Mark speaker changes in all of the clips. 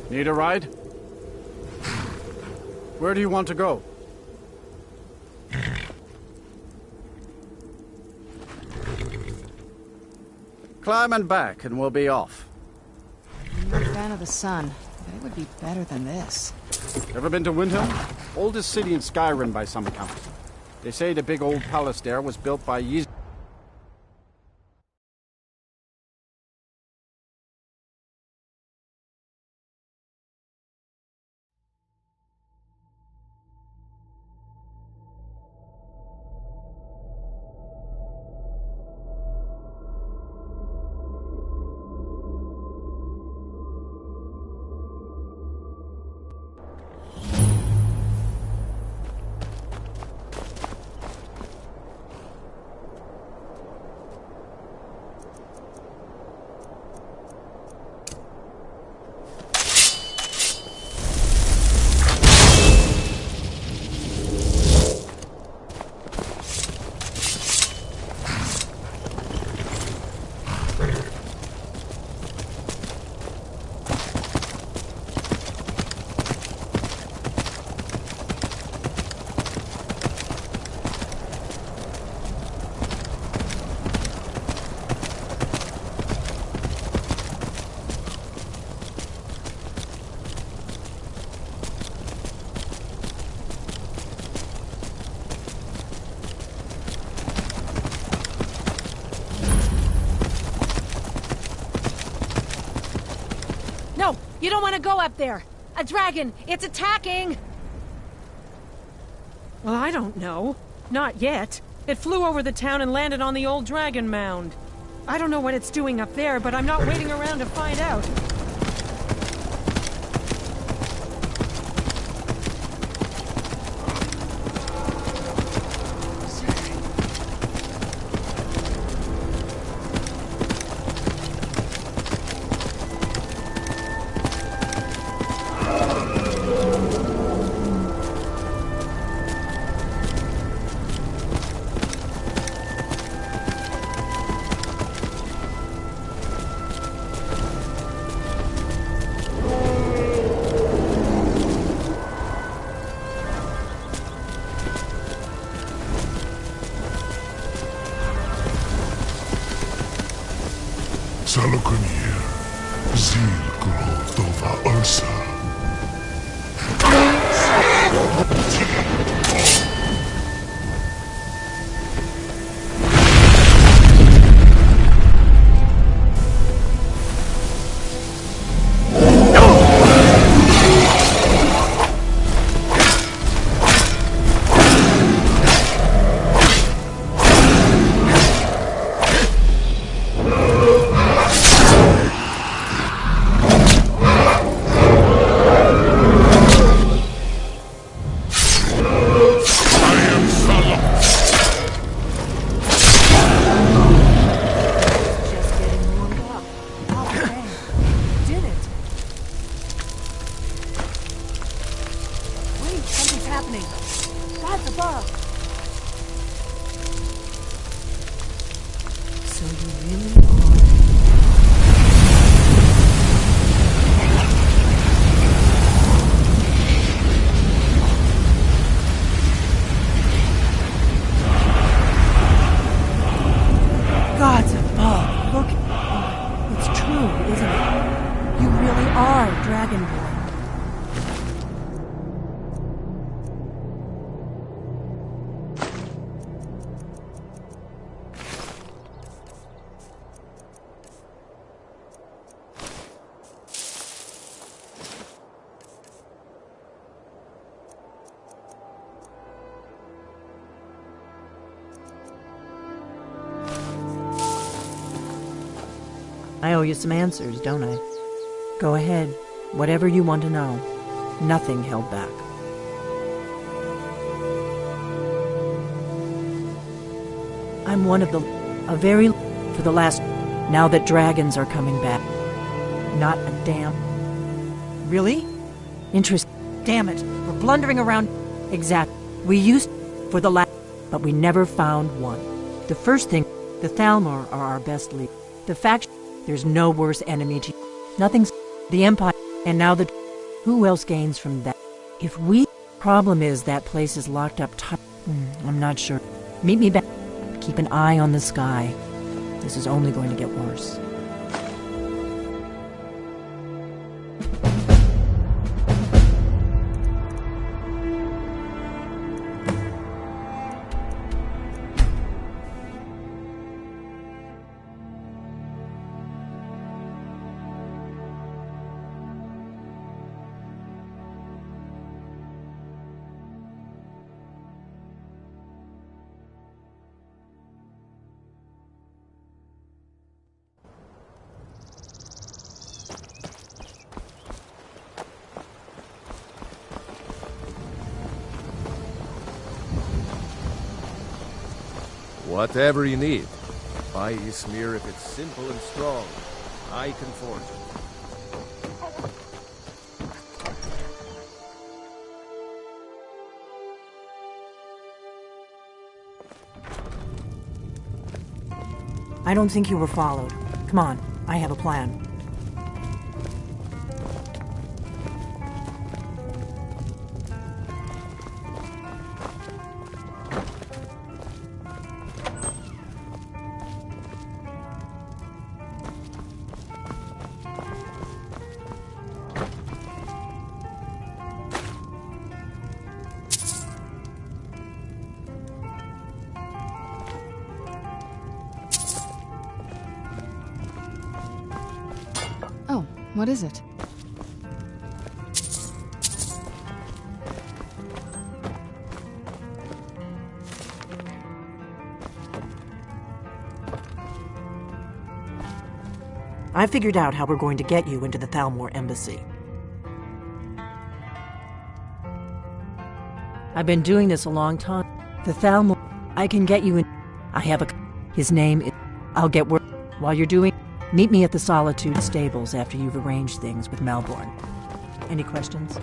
Speaker 1: Need a ride? Where do you want to go? Climb and back, and we'll be off.
Speaker 2: I'm not a fan of the sun, but it would be better than this.
Speaker 1: Ever been to Windhelm? Oldest city in Skyrim by some account. They say the big old palace there was built by
Speaker 3: No, you don't want to go up there. A dragon, it's attacking!
Speaker 4: Well, I don't know. Not yet. It flew over the town and landed on the old dragon mound. I don't know what it's doing up there, but I'm not waiting around to find out.
Speaker 5: Salokunier, Zil Grotova Ursa.
Speaker 4: Gods above, look. It's true, isn't it? You really are Dragonborn.
Speaker 6: I owe you some answers, don't I? Go ahead. Whatever you want to know. Nothing held back. I'm one of for the last, now that dragons are coming back. Not a damn. Really? Interest. Damn it. We're blundering around. Exact. We used for the last, but we never found one. The first thing, the Thalmor are our best lead. The faction. There's no worse enemy to nothing's the Empire, and now the Who else gains from that? If we... Problem is that place is locked up tight. I'm not sure. Meet me back. Keep an eye on the sky. This is only going to get worse.
Speaker 7: Whatever you need. Buy Ismir if it's simple and strong. I can forge it.
Speaker 6: I don't think you were followed. Come on, I have a plan.
Speaker 2: Oh, what is it?
Speaker 6: I figured out how we're going to get you into the Thalmor embassy. I've been doing this a long time. The Thalmor... I can get you in... I have a... His name is... I'll get word... While you're doing... Meet me at the Solitude stables after you've arranged things with Melbourne. Any questions?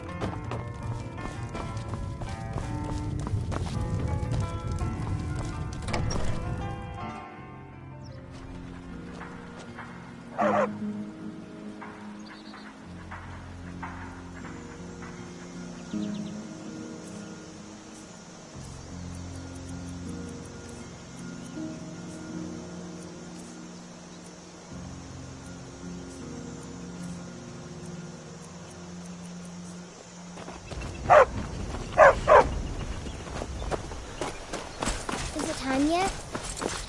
Speaker 8: Is it time yet?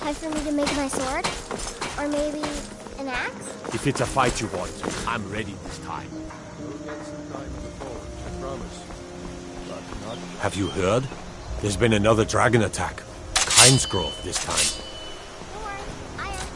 Speaker 8: Time for me to make my sword? Or maybe an axe?
Speaker 9: If it's a fight you want, I'm ready this time.
Speaker 7: We'll get some time to the forge, I promise. But not...
Speaker 9: Have you heard? There's been another dragon attack. Kynesgrove this time.
Speaker 8: Don't worry, I am.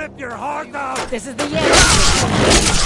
Speaker 9: rip your heart out!
Speaker 3: This is the end.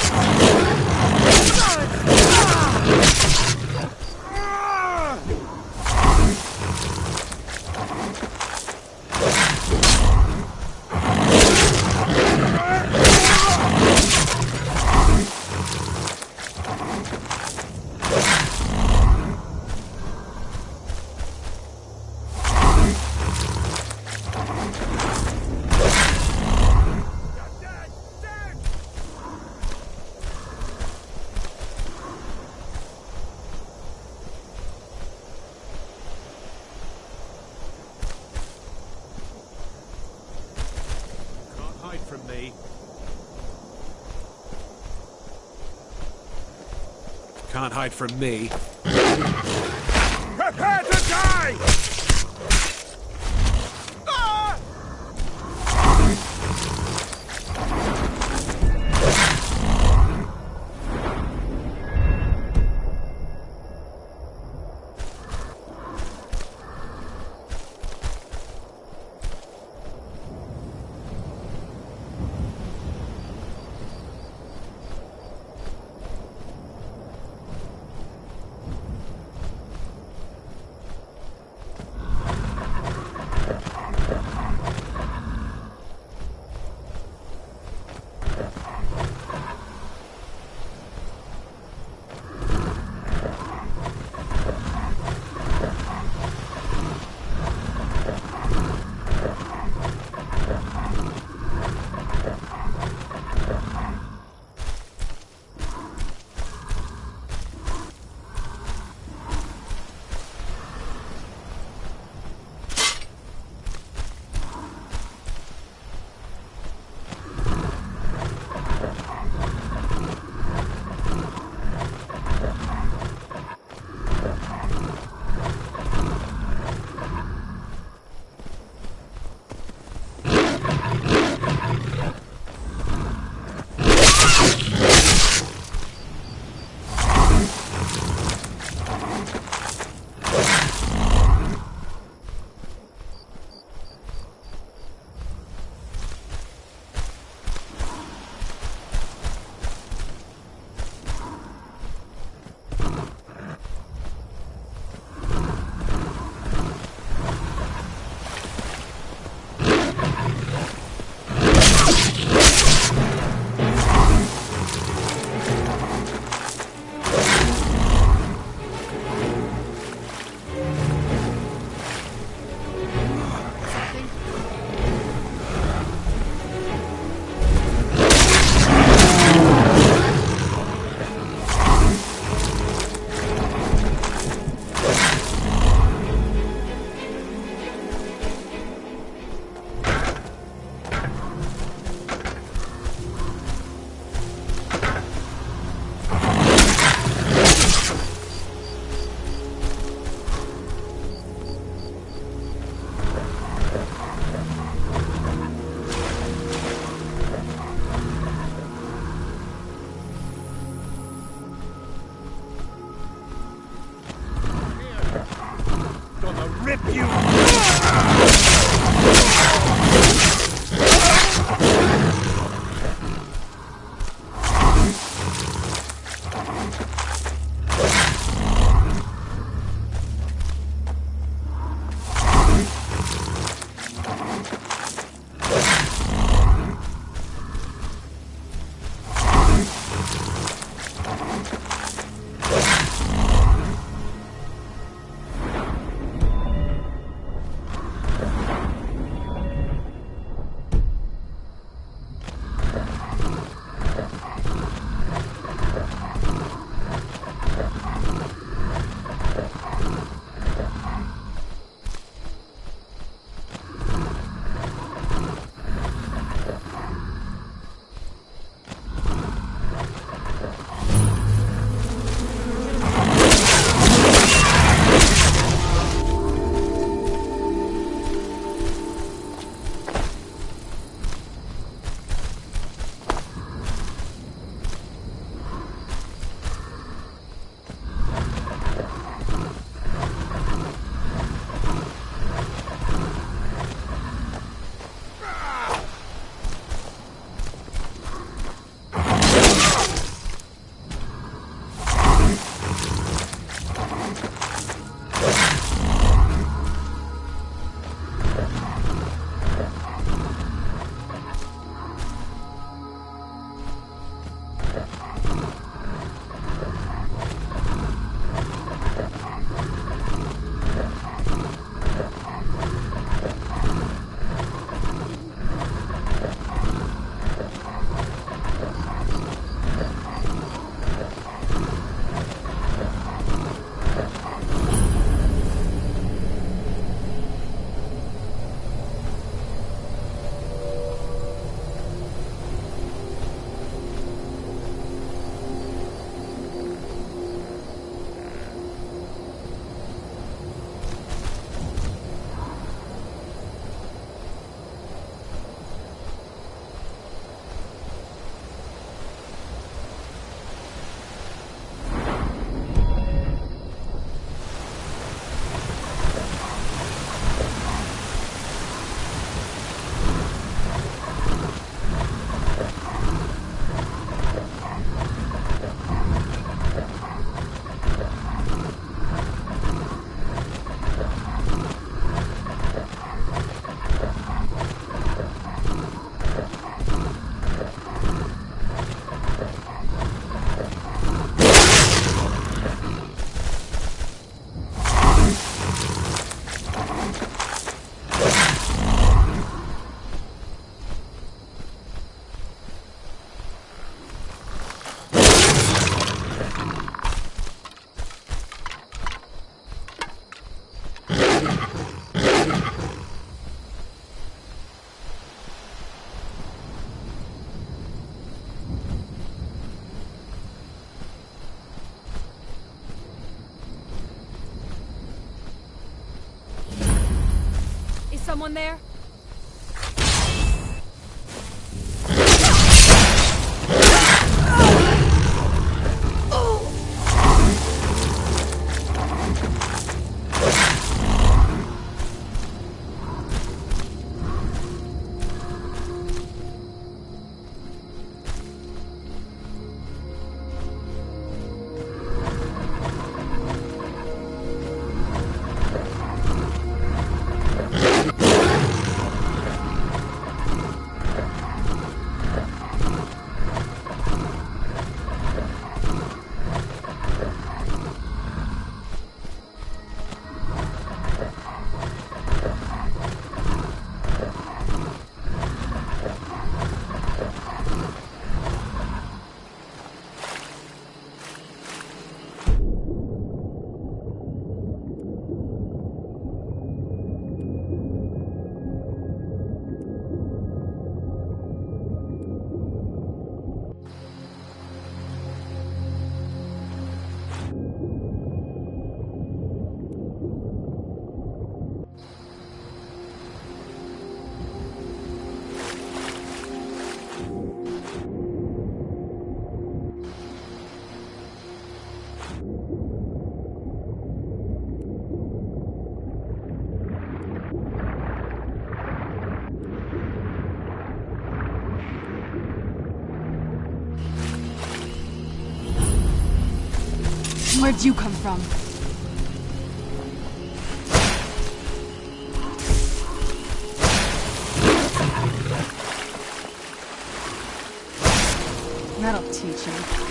Speaker 9: Can't hide from me. Can't hide from me. Prepare to die!
Speaker 3: someone there?
Speaker 2: Where'd you come from? That'll teach you.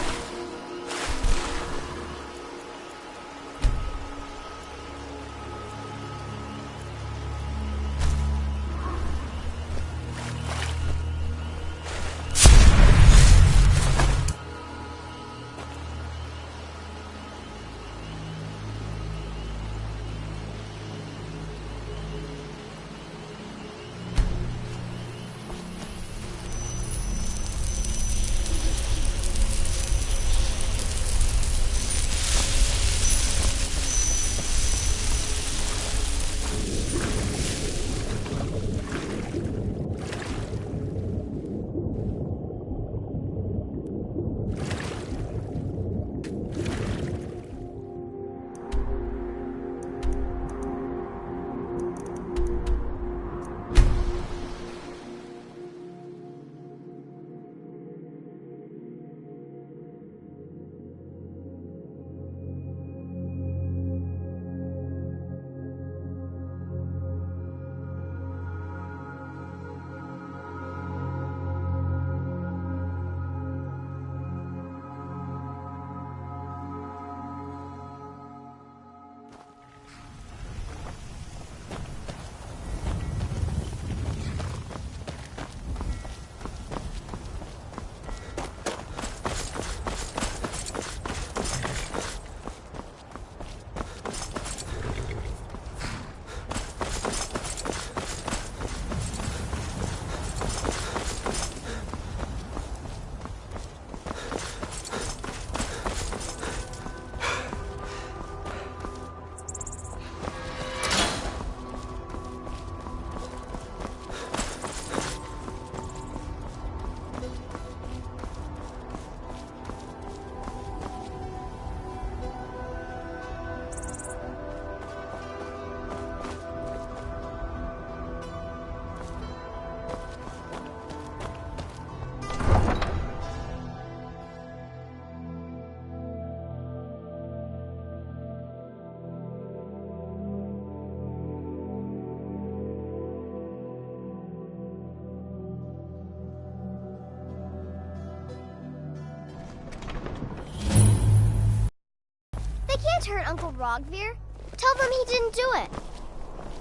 Speaker 8: Hurt Uncle Rogvir? Tell them he didn't do it.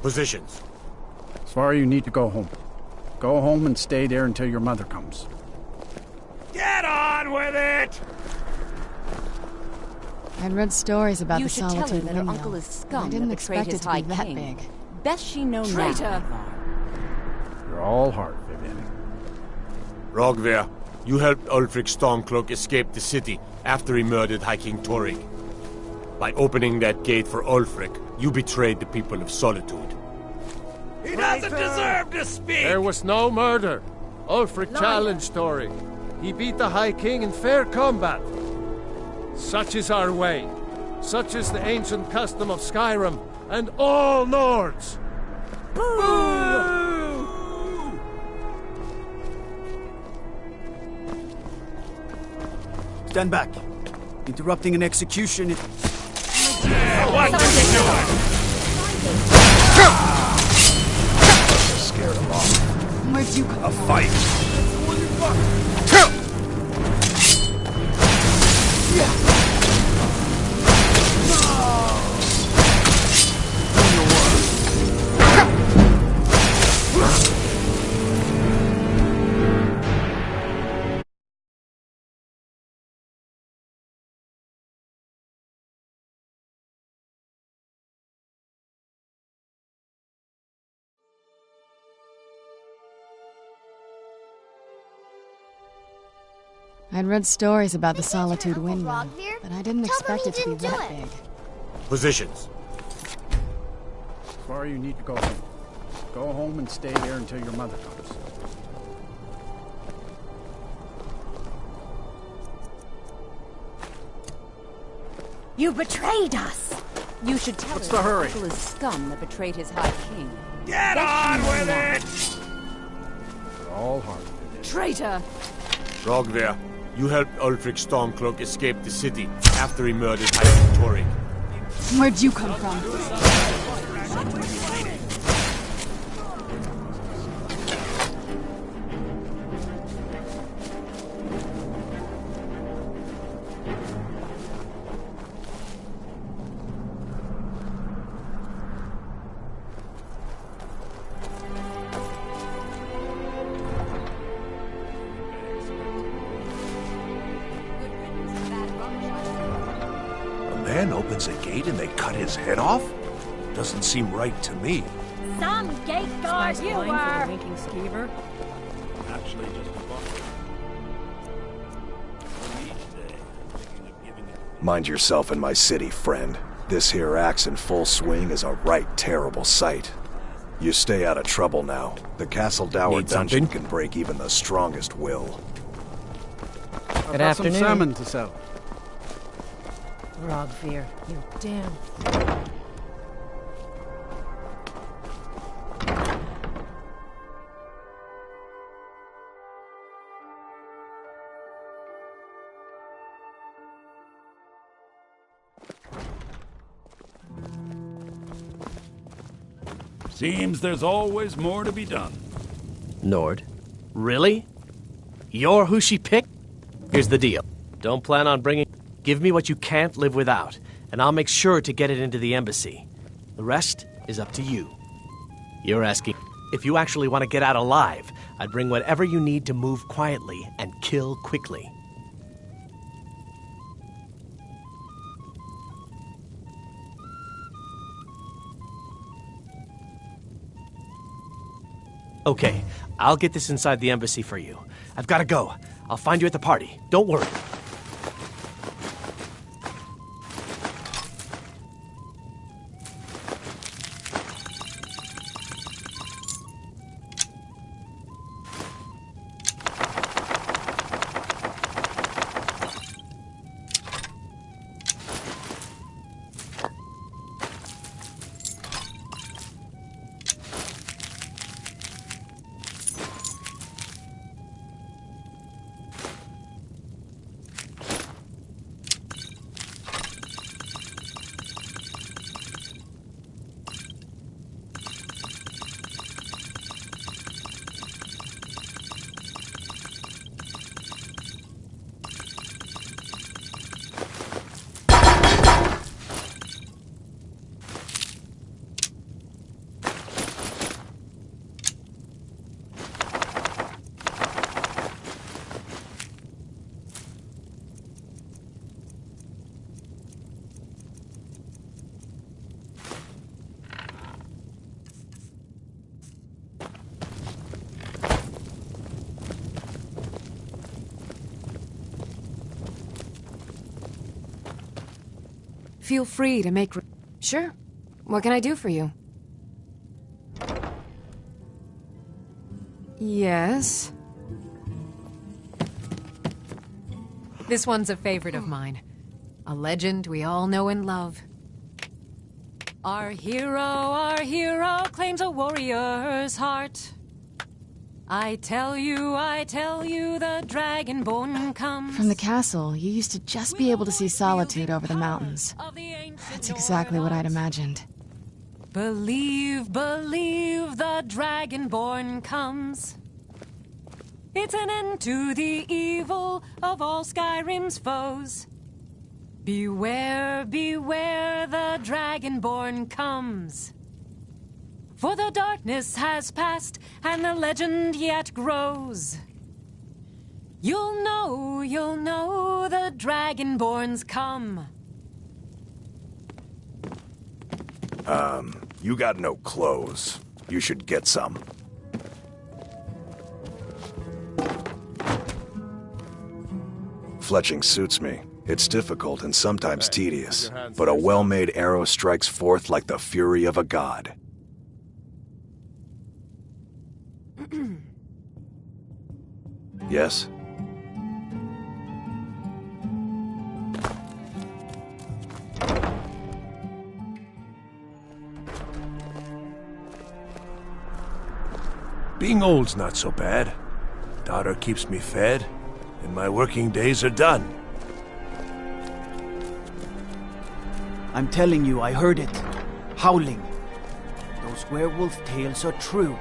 Speaker 9: Positions.
Speaker 1: Svar, you need to go home. Go home and stay there until your mother comes.
Speaker 9: Get on with it!
Speaker 2: I'd read stories about
Speaker 10: You
Speaker 2: the
Speaker 10: should tell her
Speaker 2: Solitude
Speaker 10: that her
Speaker 2: Windmill.
Speaker 10: uncle is scum
Speaker 2: I didn't
Speaker 10: that
Speaker 2: expect
Speaker 10: betrayed
Speaker 2: it
Speaker 10: his
Speaker 2: to
Speaker 10: high
Speaker 2: be that
Speaker 10: king.
Speaker 2: big.
Speaker 10: Best she know
Speaker 3: Traitor!
Speaker 10: now.
Speaker 1: You're all heart, Vivian.
Speaker 9: Rogvir, you helped Ulfric Stormcloak escape the city after he murdered High King Torrig. By opening that gate for Ulfric, you betrayed the people of Solitude.
Speaker 10: He doesn't deserve to speak!
Speaker 7: There was no murder. Ulfric challenged Tori. He beat the High King in fair combat. Such is our way. Such is the ancient custom of Skyrim and all Nords.
Speaker 10: Boo!
Speaker 11: Stand back. Interrupting an execution.
Speaker 10: What are you doing?
Speaker 11: Scared him off.
Speaker 2: Where'd you come
Speaker 11: A fight.
Speaker 2: I'd read stories about the
Speaker 8: This ain't
Speaker 2: Solitude
Speaker 8: your Uncle
Speaker 2: Windmill,
Speaker 8: Rogvir?
Speaker 2: but I didn't
Speaker 8: Tell them
Speaker 2: expect
Speaker 8: he
Speaker 2: it to be
Speaker 8: didn't do
Speaker 2: that
Speaker 8: it.
Speaker 2: big.
Speaker 9: Positions.
Speaker 1: Tomorrow you need to go home. Go home and stay there until your mother comes.
Speaker 3: You betrayed us!
Speaker 12: You should tell
Speaker 1: What's
Speaker 12: us
Speaker 1: the hurry?
Speaker 12: people is scum that betrayed his High King.
Speaker 10: Get on with it!
Speaker 1: We're all hard.
Speaker 12: Traitor!
Speaker 9: Rogvir, you helped Ulfric Stormcloak escape the city after he murdered High King Tori.
Speaker 2: Where'd you come from?
Speaker 11: A man opens a gate and they cut his head off? Doesn't seem right to me.
Speaker 3: Some gate guard you
Speaker 4: Line for
Speaker 3: were!
Speaker 4: the winking skeever.
Speaker 5: Actually, just a buffer.
Speaker 11: Mind yourself in my city, friend. This here axe in full swing is a right terrible sight. You stay out of trouble now. The Castle Dower
Speaker 9: Need
Speaker 11: dungeon
Speaker 9: something?
Speaker 11: can break even the strongest will.
Speaker 1: I've got some salmon to sell.
Speaker 4: Rogvir, you damn...
Speaker 5: Seems there's always more to be done.
Speaker 13: Nord? Really? You're who she picked? Here's the deal. Don't plan on bringing... Give me what you can't live without, and I'll make sure to get it into the embassy. The rest is up to you. You're asking... If you actually want to get out alive, I'd bring whatever you need to move quietly and kill quickly. Okay, I'll get this inside the embassy for you. I've got to go. I'll find you at the party. Don't worry.
Speaker 14: Feel free to make... Sure. What can I do for you?
Speaker 2: Yes?
Speaker 14: This one's a favorite of mine. A legend we all know and love. Our hero claims a warrior's heart. I tell you, the dragonborn comes.
Speaker 2: From the castle, you used to just be able to see Solitude over the mountains. That's exactly what I'd imagined.
Speaker 14: Believe, the dragonborn comes. It's an end to the evil of all Skyrim's foes. Beware, the dragonborn comes. For the darkness has passed, and the legend yet grows. You'll know the dragonborn's come.
Speaker 11: You got no clothes. You should get some. Fletching suits me. It's difficult and sometimes tedious, but a well-made arrow strikes forth like the fury of a god. Yes?
Speaker 15: Being old's not so bad. Daughter keeps me fed, and my working days are done.
Speaker 16: I'm telling you, I heard it. Howling. Those werewolf tales are true.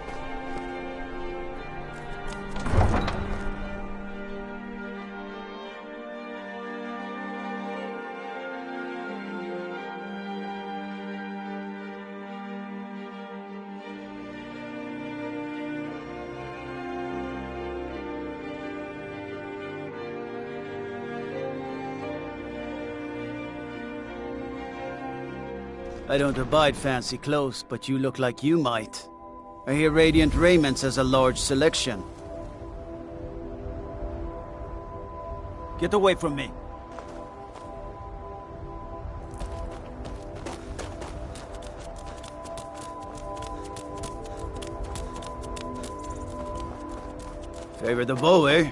Speaker 16: I don't abide fancy clothes, but you look like you might. I hear Radiant Raiments has a large selection. Get away from me. Favor the bow, eh?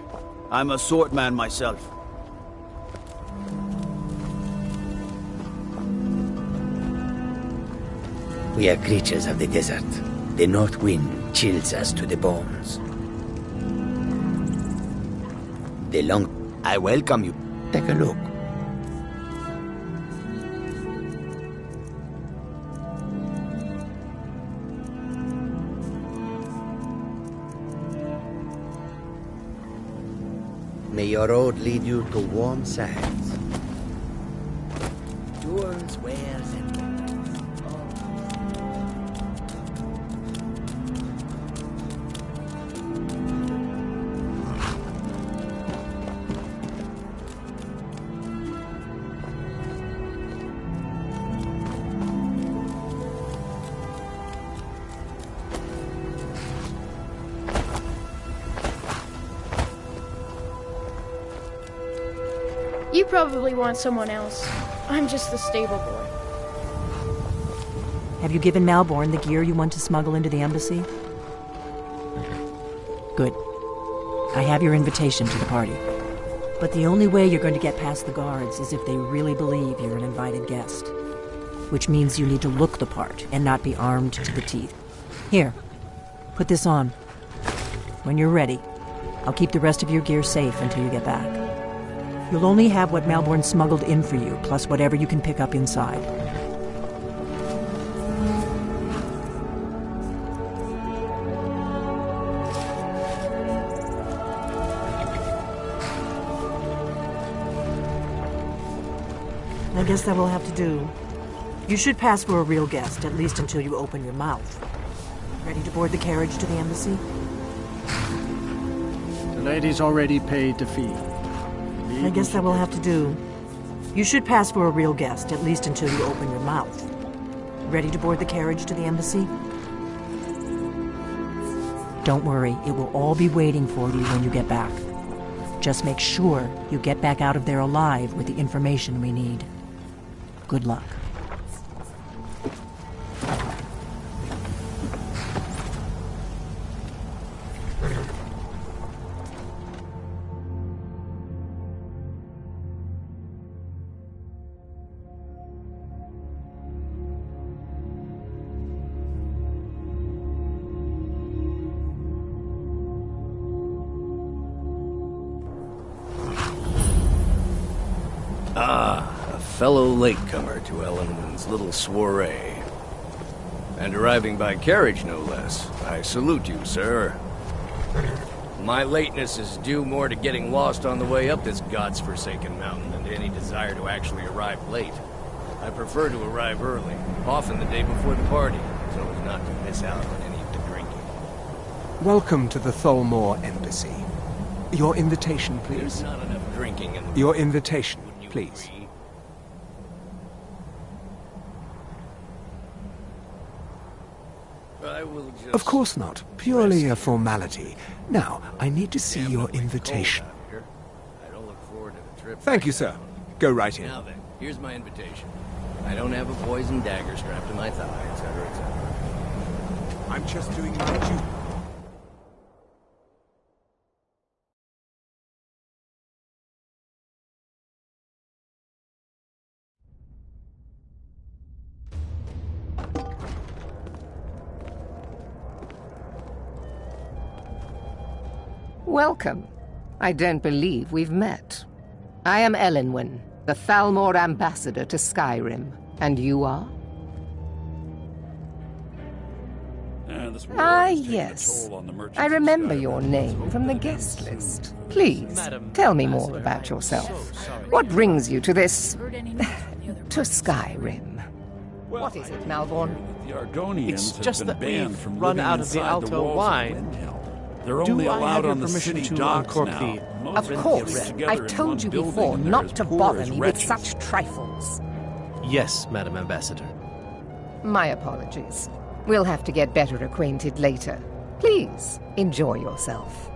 Speaker 16: I'm a swordman myself.
Speaker 17: We are creatures of the desert. The north wind chills us to the bones. I welcome you. Take a look. May your road lead you to warm sands. Jewels, wares, and
Speaker 18: You probably want someone else. I'm just the stable boy.
Speaker 6: Have you given Malborn the gear you want to smuggle into the embassy? Good. I have your invitation to the party. But the only way you're going to get past the guards is if they really believe you're an invited guest. Which means you need to look the part and not be armed to the teeth. Here, put this on. When you're ready, I'll keep the rest of your gear safe until you get back. You'll only have what Malborn smuggled in for you, plus whatever you can pick up inside. I guess that will have to do. You should pass for a real guest, at least until you open your mouth. Ready to board the carriage to the embassy?
Speaker 1: The lady's already paid the fee.
Speaker 6: I guess that will have to do. You should pass for a real guest, at least until you open your mouth. Ready to board the carriage to the embassy? Don't worry, it will all be waiting for you when you get back. Just make sure you get back out of there alive with the information we need. Good luck.
Speaker 19: fellow latecomer to Ellenwood's little soiree. And arriving by carriage, no less. I salute you, sir. My lateness is due more to getting lost on the way up this god's-forsaken mountain than to any desire to actually arrive late. I prefer to arrive early, often the day before the party, so as not to miss out on any of the drinking.
Speaker 20: Welcome to the Thalmor Embassy. Your invitation, please.
Speaker 19: There's not enough drinking in the...
Speaker 20: Your invitation, please.
Speaker 19: Agree? I will just...
Speaker 20: Of course not. Purely a formality. Now, I need to see your invitation.
Speaker 19: I don't look forward to the trip.
Speaker 20: Thank you, sir. Go right in.
Speaker 19: Now then, here's my invitation. I don't have a poison dagger strapped to my thigh, etc., etc.
Speaker 20: I'm just doing my duty.
Speaker 21: Welcome. I don't believe we've met. I am Elenwen, the Thalmor ambassador to Skyrim. And you are? Yes. I remember your name from the guest list. Please, tell me more about yourself. What brings you to this... to Skyrim? What is it, Malborn?
Speaker 5: The Argonians
Speaker 13: It's
Speaker 5: have
Speaker 13: just
Speaker 5: been
Speaker 13: that
Speaker 5: banned
Speaker 13: we've
Speaker 5: from
Speaker 13: run
Speaker 5: living
Speaker 13: out of the
Speaker 5: inside
Speaker 13: Alto
Speaker 5: walls of
Speaker 13: wine.
Speaker 5: Windhelm. They're
Speaker 13: Do
Speaker 5: only
Speaker 13: I
Speaker 5: allowed
Speaker 13: have your
Speaker 5: on the
Speaker 13: permission
Speaker 5: city
Speaker 13: to
Speaker 5: docks
Speaker 13: uncork
Speaker 5: now.
Speaker 13: the-
Speaker 5: Most
Speaker 21: Of course.
Speaker 5: live together
Speaker 21: I've
Speaker 5: in
Speaker 21: told
Speaker 5: one
Speaker 21: you
Speaker 5: building,
Speaker 21: before
Speaker 5: and they're
Speaker 21: not
Speaker 5: as
Speaker 21: to
Speaker 5: poor
Speaker 21: bother
Speaker 5: as
Speaker 21: me with
Speaker 5: wretches.
Speaker 21: such trifles.
Speaker 13: Yes, Madam Ambassador.
Speaker 21: My apologies. We'll have to get better acquainted later. Please, enjoy yourself.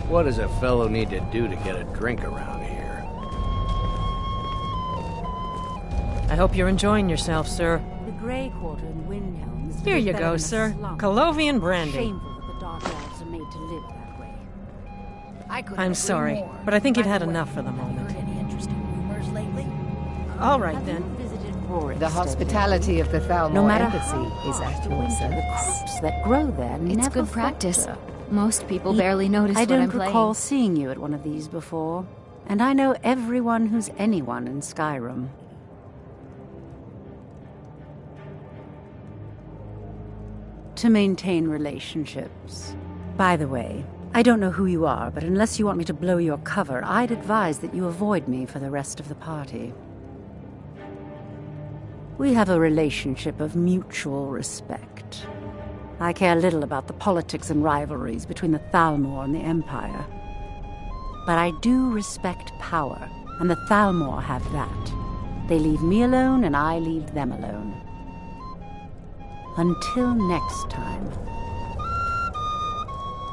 Speaker 19: What does a fellow need to do to get a drink around here?
Speaker 4: I hope you're enjoying yourself, sir.
Speaker 12: The Grey Quarter in Windhelm is
Speaker 4: Here you
Speaker 12: better
Speaker 4: go,
Speaker 12: than a
Speaker 4: sir.
Speaker 12: slum.
Speaker 4: Colovian brandy.
Speaker 12: Shameful that the Dark Elves are made to live that way. I couldn't
Speaker 4: I'm
Speaker 12: agree
Speaker 4: sorry,
Speaker 12: more.
Speaker 4: but I think you've
Speaker 12: By
Speaker 4: had
Speaker 12: the way,
Speaker 4: enough for the
Speaker 12: have you
Speaker 4: moment.
Speaker 12: heard any interesting rumors lately?
Speaker 4: All right, then.
Speaker 21: The hospitality of the Thalmor
Speaker 12: No matter
Speaker 21: Embassy is at your service.
Speaker 12: Crops that grow there
Speaker 22: It's
Speaker 12: never
Speaker 22: good practice.
Speaker 12: falter.
Speaker 22: Most people barely notice
Speaker 12: I
Speaker 22: what I'm
Speaker 12: don't
Speaker 22: playing.
Speaker 12: recall seeing you at one of these before, and I know everyone who's anyone in Skyrim. To maintain relationships. By the way, I don't know who you are, but unless you want me to blow your cover, I'd advise that you avoid me for the rest of the party. We have a relationship of mutual respect. I care little about the politics and rivalries between the Thalmor and the Empire. But I do respect power, and the Thalmor have that. They leave me alone, and I leave them alone. Until next time.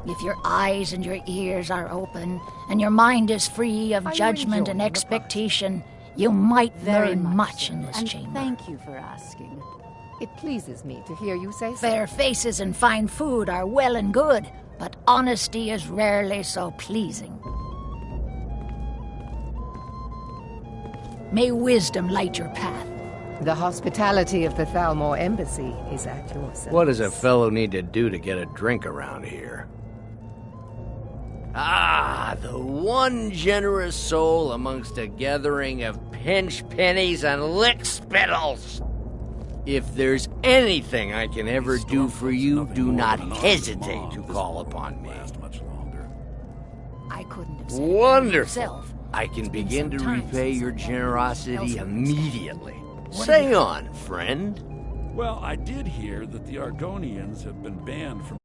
Speaker 23: If your eyes and your ears are open, and your mind is free of judgment and expectation, you might learn much in this chamber.
Speaker 12: Thank you for asking.
Speaker 21: It pleases me to hear you say so.
Speaker 23: Fair faces and fine food are well and good, but honesty is rarely so pleasing. May wisdom light your path.
Speaker 21: The hospitality of the Thalmor Embassy is at your service.
Speaker 19: What does a fellow need to do to get a drink around here? Ah, the one generous soul amongst a gathering of pinch pennies and lick spittles. If there's anything I can ever do for you, do not hesitate to call upon me.
Speaker 23: I couldn't have said it
Speaker 19: Wonderful.
Speaker 23: myself.
Speaker 19: I can begin to
Speaker 23: some time
Speaker 19: repay
Speaker 23: since
Speaker 19: your
Speaker 23: I've had
Speaker 19: generosity
Speaker 23: else of
Speaker 19: immediately.
Speaker 23: What
Speaker 19: Say
Speaker 23: do you-
Speaker 19: on, friend.
Speaker 5: Well, I did hear that the Argonians have been banned from